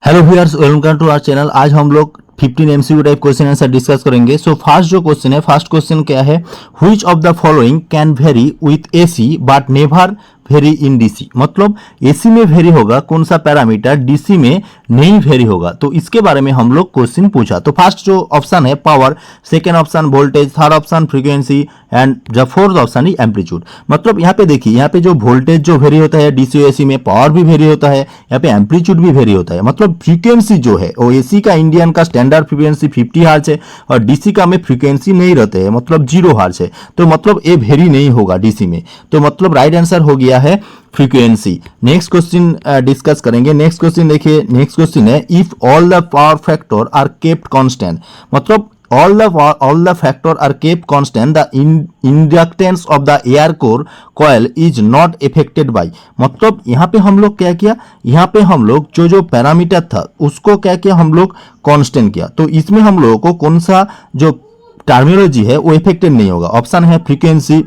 Hello viewers, welcome to our channel. आज हम लोग 15 MCQ type question answer discuss करेंगे। सो फर्स्ट जो क्वेश्चन है, फर्स्ट क्वेश्चन क्या है, which of the following can vary with AC but never vary in DC. मतलब AC में वेरी होगा कौन सा पैरामीटर, डीसी में नहीं वेरी होगा। तो इसके बारे में हम लोग क्वेश्चन पूछा। तो फर्स्ट जो ऑप्शन है power, second option voltage, third option frequency and the fourth option he amplitude. मतलब यहाँ पे देखिए, यहाँ पे जो वोल्टेज जो वेरी होता है डीसी एसी में, पावर भी वेरी होता है, यहाँ पे एम्पलीट्यूड भी वेरी होता है। मतलब फ्रीक्वेंसी जो है वो एसी का इंडियन का स्टैंडर्ड फ्रीक्वेंसी 50 हर्ट्ज है और डीसी का में फ्रीक्वेंसी नहीं रहते हैं, मतलब 0 हर्ट्ज है। तो मतलब ये वेरी नहीं होगा डीसी में। तो मतलब राइट आंसर हो गया है फ्रीक्वेंसी। नेक्स्ट क्वेश्चन डिस्कस करेंगे। नेक्स्ट क्वेश्चन देखिए, नेक्स्ट क्वेश्चन है if all the power factor are kept constant. मतलब all the factor are kept constant, the inductance of the air core coil is not affected by। मतलब यहाँ पे हम लोग क्या किया, यहाँ पे हम लोग जो पैरामीटर था उसको क्या किया, हम लोग कांस्टेंट किया। तो इसमें हम लोगों को कौन सा जो टर्मिनोलॉजी है वो इफेक्टेड नहीं होगा। ऑप्शन है frequency,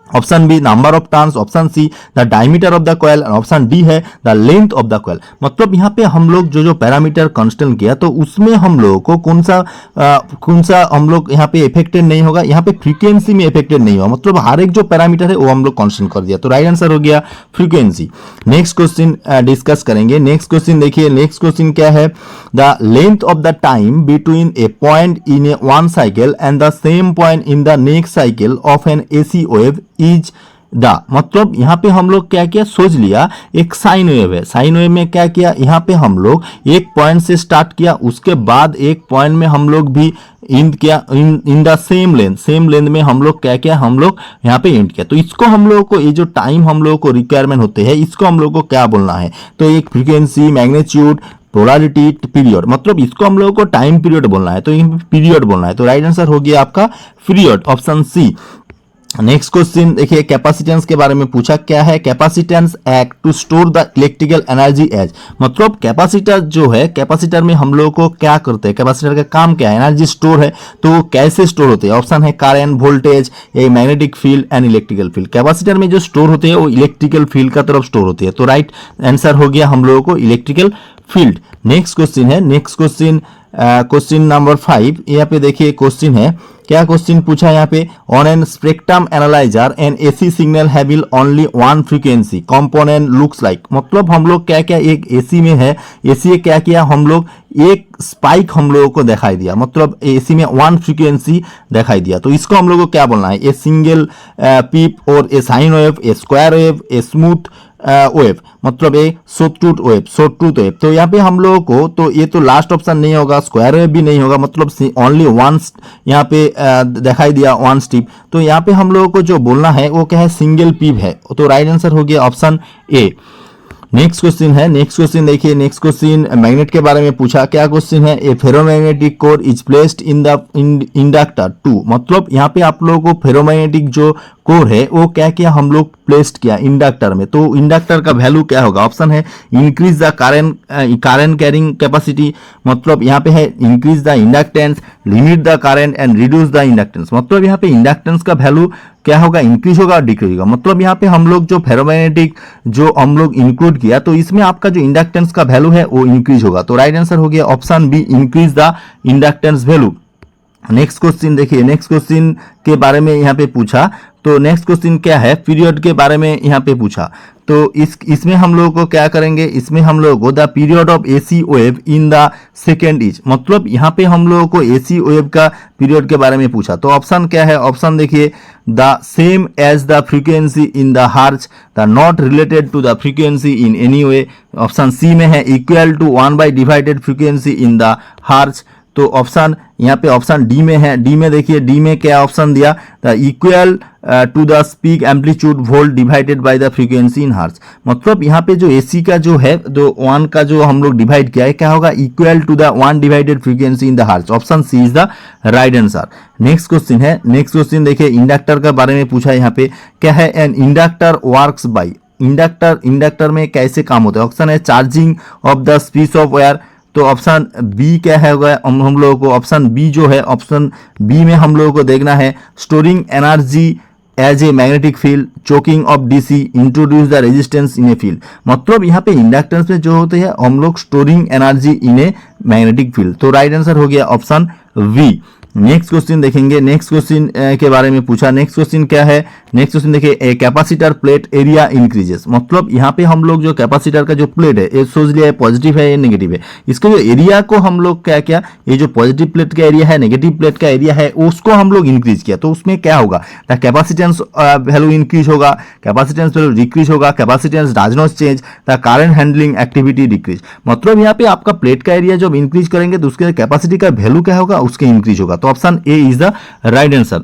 option B number of turns, option C the diameter of the coil, option D है the length of the coil. मतलब यहाँ पे हम लोग जो पैरामीटर कांस्टेंट किया तो उसमें हम लोगों को कौन सा हम लोग यहाँ पे इफेक्टेड नहीं होगा, यहाँ पे फ्रीक्वेंसी में इफेक्टेड नहीं होगा। मतलब हर एक जो पैरामीटर है वो हम लोग कांस्टेंट कर दिया। तो राइट आंसर हो गया फ्रीक्वेंसी। नेक्स्ट क्वेश्चन डिस्कस करेंगे। नेक्स्ट क्वेश्चन देखिए, नेक्स्ट क्वेश्चन क्या है, the length of the time between A point in A one cycle and the same point in the next cycle of N AC wave is the. मतलब यहाँ पे हम लोग क्या किया, सोच लिया एक साइन वेव है। साइन वेव में क्या किया, यहाँ पे हम लोग एक पॉइंट से स्टार्ट किया, उसके बाद एक पॉइंट में हम लोग भी इंड किया इन द सेम लेंथ में हम लोग क्या किया, हम लोग यहाँ पे इंड किया। तो इसको हम लोगों को ये जो टाइम हम लोगों को रिक्वायरमेंट होते हैं इसको हम लोगों को क्या बोलना है, तो एक फ्रीक्वेंसी, मैग्नीट्यूड, पोलैरिटी, पीरियड। मतलब इसको हम लोगों को टाइम पीरियड बोलना है, तो पीरियड बोलना है। तो राइट आंसर हो गया आपका period, option C. Next question देखिए, कैपेसिटेंस के बारे में पूछा। क्या है, capacitance act to store the electrical energy as. मतलब कैपेसिटर जो है, कैपेसिटर में हम लोगों को क्या करते हैं, कैपेसिटर का काम क्या है, एनर्जी स्टोर है। तो वो कैसे स्टोर होते हैं, ऑप्शन है करंट, वोल्टेज, ये magnetic field and electrical field. Capacitor में जो स्टोर होते हैं वो इलेक्ट्रिकल फील्ड का तरफ स्टोर होती है। तो राइट आंसर हो गया हम लोगों को इलेक्ट्रिकल फील्ड। नेक्स्ट क्वेश्चन है, नेक्स्ट क्वेश्चन क्वेश्चन नंबर 5। यहाँ पे देखिए क्वेश्चन है, क्या क्वेश्चन पूछा यहाँ पे, on an spectrum analyser an AC signal हैविल only one frequency component looks like. मतलब हम लोग क्या क्या, एक एसी में है, एसी क्या किया, हम लोग एक स्पाइक हम लोगों को दिखाई दिया। मतलब एसी में वन फ्रीक्वेंसी दिखाई दिया। तो इसको हम लोगों को क्या बोलना है, ए सिंगल पीप और a sine wave, a square wave, a smooth wave, मतलब ए शॉर्टटूथ वेव। तो यहाँ पे हम लोगों को, तो ये तो लास्ट ऑप्शन नहीं होगा, स्क्वायर वेव भी नहीं होगा। मतलब ओनली वन यहाँ पे दिखाई दिया, वन स्टिप। तो यहाँ पे हम लोगों को जो बोलना है वो क्या है, सिंगल पीप है। तो राइट आंसर हो गया ऑप्शन ए। नेक्स्ट क्वेश्चन है, नेक्स्ट क्वेश्चन देखिए, नेक्स्ट क्वेश्चन मैग्नेट के बारे में पूछा। क्या क्वेश्चन है, a ferromagnetic core is placed in the inductor to. मतलब यहाँ पे आप लोगों को फेरोमैग्नेटिक जो कोर है वो क्या किया, हम लोग प्लेस्ड किया इंडक्टर में। तो इंडक्टर का वैल्यू क्या होगा, ऑप्शन है increase the current carrying capacity. मतलब यहाँ पे है increase the inductance, limit the current and reduce the inductance. मतलब यहाँ पे इंडक्टेंस का वैल्यू क्या होगा, इंक्रीज होगा और डिक्रीज होगा। मतलब यहाँ पे हम लोग जो फेरोमैग्नेटिक जो हम लोग इंक्लूड किया, तो इसमें आपका जो इंडक्टेंस का वैल्यू है वो इंक्रीज होगा। तो राइट आंसर हो गया option B, increase the inductance value. Next question देखिए, नेक्स्ट क्वेश्चन के बारे में यहाँ पे पूछा। तो नेक्स्ट क्वेश्चन क्या है, पीरियड के बारे में यहाँ पे पूछा। तो इसमें हम लोगों को क्या करेंगे, इसमें हम लोगों को the period of AC wave in the second is. मतलब यहाँ पे हम लोगों को एसी वेव का पीरियड के बारे में पूछा। तो ऑप्शन क्या है, ऑप्शन देखिए, the same as the frequency in the hertz, the not related to the frequency in any way. Option C में है equal to 1 divided frequency in the hertz. तो ऑप्शन यहाँ पे ऑप्शन डी में है। डी में देखिए, डी में क्या ऑप्शन दिया, the equal to the speak amplitude volt divided by the frequency in hertz. मतलब यहाँ पे जो एसी का जो है, जो 1 का जो हम लोग डिवाइड किया है, क्या होगा, equal to the 1 divided frequency in the hertz. Option C is the right answer. Next question है, नेक्स्ट क्वेश्चन देखिए, इंडक्टर के बारे में पूछा है। यहाँ पे क्या है, an inductor works by. Inductor में कैसे काम होता है, ऑप्शन है charging of the piece of wire. तो ऑप्शन बी क्या है, हम लोगों को ऑप्शन बी जो है, ऑप्शन बी में हम लोगों को देखना है storing energy as a magnetic field, choking of DC, introduce the resistance in a field. मतलब यहाँ पे इंडक्टेंस में जो होते हैं हम लोग storing energy in A magnetic field. तो राइट आंसर हो गया ऑप्शन वी। नेक्स्ट क्वेश्चन देखेंगे, नेक्स्ट क्वेश्चन के बारे में पूछा। नेक्स्ट क्वेश्चन क्या है, नेक्स्ट क्वेश्चन देखिए, a capacitor plate area increases. मतलब यहाँ पे हम लोग जो कैपेसिटर का जो प्लेट है ये सोच लिया है पॉजिटिव है या नेगेटिव है, इसके जो एरिया को हम लोग क्या क्या, ये जो पॉजिटिव प्लेट का एरिया है, नेगेटिव प्लेट का एरिया है, उसको हम लोग इंक्रीज किया। तो उसमें क्या होगा, द कैपेसिटेंस वैल्यू इंक्रीज होगा, कैपेसिटेंस वैल्यू डिक्रीज होगा, capacitance does not change, the current handling activity decrease. मतलब यहाँ पे आपका प्लेट का एरिया जब इंक्रीज करेंगे तो उसके कैपेसिटी का वैल्यू क्या होगा, उसके इंक्रीज होगा। तो option A is the right answer.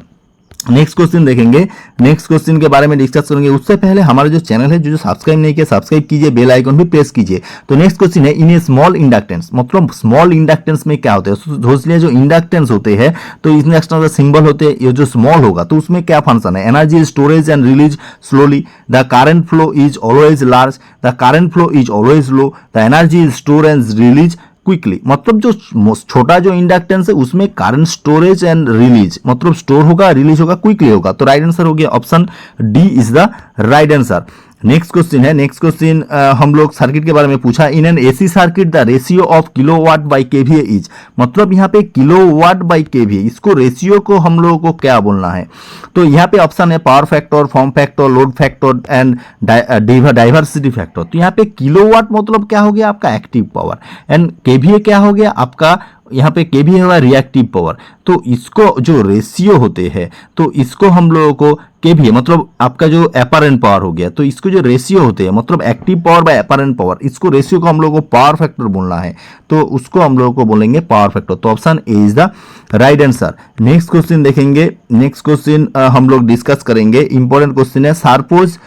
Next question देखेंगे, नेक्स्ट क्वेश्चन के बारे में डिस्कस करेंगे। उससे पहले हमारा जो चैनल है जो सब्सक्राइब नहीं किया सब्सक्राइब कीजिए, बेल आइकन भी प्रेस कीजिए। तो नेक्स्ट क्वेश्चन है, इन ए स्मॉल इंडक्टेंस। मतलब स्मॉल इंडक्टेंस में क्या होता है, सोच लिया जो इंडक्टेंस होते हैं तो इंडक्टेंस का सिंबल होते हैं, ये जो स्मॉल होगा तो उसमें क्या फंक्शन है, energy storage and release slowly, the current flow is always large, the current flow is always low, the energy is store and release quickly. मतलब जो छोटा जो इंडक्टेंस है उसमें करंट स्टोरेज एंड रिलीज, मतलब स्टोर होगा release होगा quickly होगा। तो राइट आंसर हो गया option D is the right answer. Next question है, नेक्स्ट क्वेश्चन हम लोग सर्किट के बारे में पूछा। In an AC circuit the ratio of kilowatt by KVA is. मतलब यहाँ पे किलोवाट बाई केवीए, इसको रेशियो को हम लोगों को क्या बोलना है। तो यहाँ पे ऑप्शन है power factor, form factor, load factor and diversity factor. तो यहाँ पे किलोवाट मतलब क्या हो गया आपका एक्टिव पावर, एंड केवीए क्या हो गया आपका, यहाँ पे केवीए होगा रिएक्टिव पावर। तो इसको जो रेशियो होते हैं तो इसको हम लोगों को केवीए मतलब आपका जो अपरेंट पावर हो गया, तो इसको जो रेशियो होते हैं मतलब active power bye apparent power, इसको रेशियो को हम लोगों को पावर फैक्टर बोलना है, तो उसको हम लोगों को बोलेंगे पावर फैक्टर। तो option A is the right answer. Next question देखेंगे, नेक्स्ट क्वेश्चन हम लोग डिस्कस करेंगे। इंपॉर्टेंट क्वेश्चन है, suppose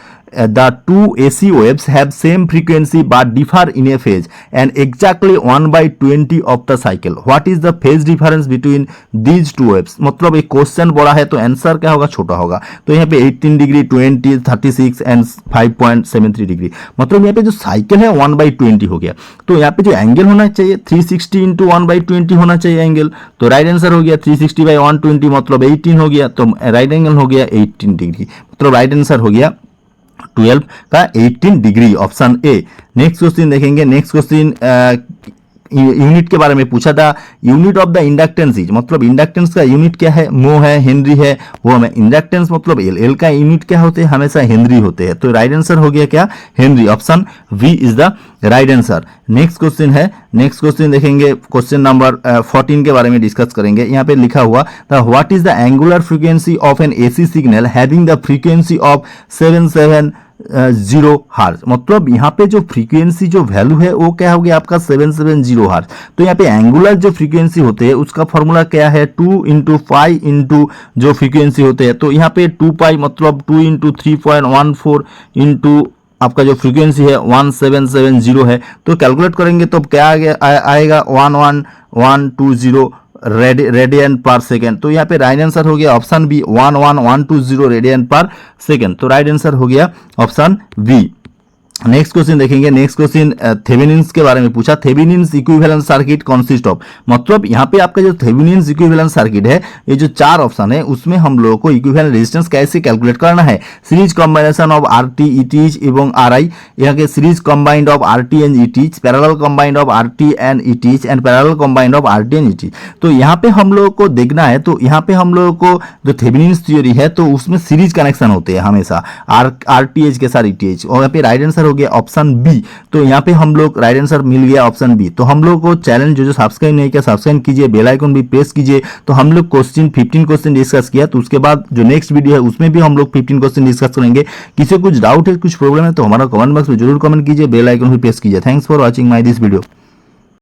the two AC waves have same frequency but differ in a phase and exactly 1/20 of the cycle. What is the phase difference between these two waves? मतलब एक question बड़ा है तो answer क्या होगा, छोटा होगा। तो यहाँ पे 18 डिग्री, 20, 36 एंड 5.73 डिग्री। मतलब यहाँ पे जो साइकिल है 1/20 हो गया। तो यहाँ पे जो एंगल होना चाहिए 360 इंटू 1/20 होना चाहिए एंगल। तो राइट आंसर हो गया 360/120 मतलब 18 हो गया। तो राइट एंगल हो गया 18 डिग्री। मतलब राइट आंसर हो गया 12 का 18 degree, option A. Next question देखेंगे, नेक्स्ट क्वेश्चन यूनिट के बारे में पूछा था। Unit of the inductance is, मतलब इंडक्टेंस का यूनिट क्या है, मो है, हेनरी है, वो हमें इंडक्टेंस मतलब एल, एल का यूनिट क्या होते हैं, हमेशा हेनरी होते हैं। तो राइट आंसर हो गया क्या, henry, option B is the right answer. Next question है, नेक्स्ट क्वेश्चन देखेंगे, क्वेश्चन नंबर 14 के बारे में डिस्कस करेंगे। यहाँ पे लिखा हुआ the what is the angular frequency of N AC signal having the frequency of 770 hertz. मतलब यहाँ पे जो फ्रीक्वेंसी जो वैल्यू है वो क्या हो गया आपका 770 हर्ट्ज। तो यहाँ पे एंगुलर जो फ्रीक्वेंसी होते हैं उसका फॉर्मूला क्या है, 2 इंटू पाई इंटू जो फ्रीक्वेंसी होते हैं। तो यहाँ पे 2 पाई मतलब 2 इंटू 3.14 इंटू आपका जो फ्रीक्वेंसी है 1770 है। तो कैलकुलेट करेंगे तो क्या आएगा 11120 रेडियन पर सेकेंड। तो यहाँ पे राइट आंसर हो गया ऑप्शन बी 11120 रेडियन पर सेकेंड। तो राइट आंसर हो गया ऑप्शन बी। नेक्स्ट क्वेश्चन देखेंगे, नेक्स्ट क्वेश्चन थेवेनिन्स के बारे में पूछा। Thevenin's equivalent circuit consist of, मतलब यहाँ पे आपका जो थेवेनिन्स इक्विवेलेंट सर्किट है ये जो 4 ऑप्शन है उसमें हम लोगों को इक्विवेलेंट रेजिस्टेंस कैसे कैलकुलेट करना है। Series combination of RT ETs एवं आरआई, यहाँ के series combined of RT and ETs, parallel combined of RT and ETs and parallel combined of RT and ETs. तो यहाँ पे हम लोगों को देखना है, तो यहाँ पे हम लोगों को जो थेवेनिन्स थ्योरी है तो उसमें सीरीज कनेक्शन होते हैं हमेशा आरटीएच के साथ ईटीएच, और यहाँ पे राइट आंसर हो गया ऑप्शन बी। तो यहाँ पे हम लोग राइट आंसर मिल गया ऑप्शन बी। तो हम लोग को चैनल जो सब्सक्राइब नहीं किया सब्सक्राइब कीजिए, बेल आइकन भी प्रेस कीजिए। तो हम लोग क्वेश्चन 15 क्वेश्चन डिस्कस किया, तो उसके बाद जो नेक्स्ट वीडियो है उसमें भी हम लोग 15 क्वेश्चन डिस्कस करेंगे। किसी को कुछ डाउट है कुछ प्रॉब्लम है तो हमारा कमेंट बॉक्स में जरूर कमेंट कीजिए, बेल आइकन भी प्रेस कीजिए। Thanks for watching my this video.